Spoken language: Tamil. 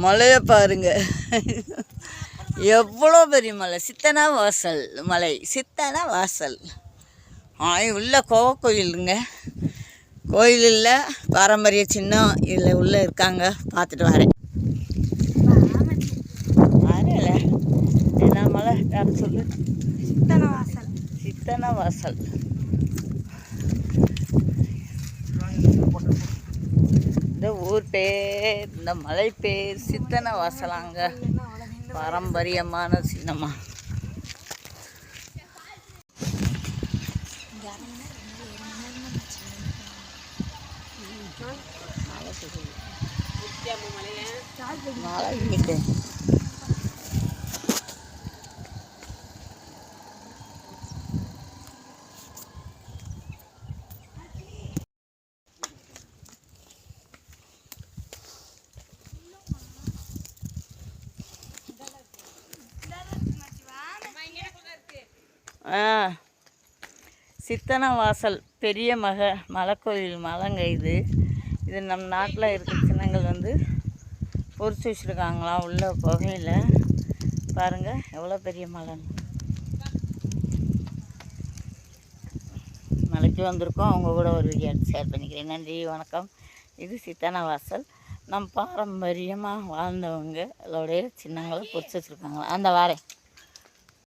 மலையை பாருங்க, எவ்வளோ பெரிய மலை. சித்தனா வாசல் மலை, சித்தனா வாசல். உள்ள கோவ கோயிலுங்க. கோயிலில் பாரம்பரிய சின்னம் இதில் உள்ளே இருக்காங்க. பார்த்துட்டு வரேன். வரல என்ன மலை யாரும் சொல்லு? சித்தனா வாசல். சித்தனா வாசல். இந்த ஊர் பேர், இந்த மலை பேர் சித்தன வாசலாங்க. பாரம்பரியமான சின்னமா. சித்தன வாசல் பெரிய மலைக்கோயில் மலைங்க இது. இது நம் நாட்டில் இருக்கிற சின்னங்கள் வந்து பொறிச்சு வச்சுருக்காங்களாம் உள்ள புகையில். பாருங்கள் எவ்வளோ பெரிய மலைன்னு. மலைக்கு வந்திருக்கோம். அவங்க கூட ஒரு வீடியோ ஷேர் பண்ணிக்கிறேன். நன்றி, வணக்கம். இது சித்தன வாசல். நம் பாரம்பரியமாக வாழ்ந்தவங்க அதோடைய சின்னங்களை பொறிச்சு வச்சுருக்காங்களா. அந்த வாரேன்.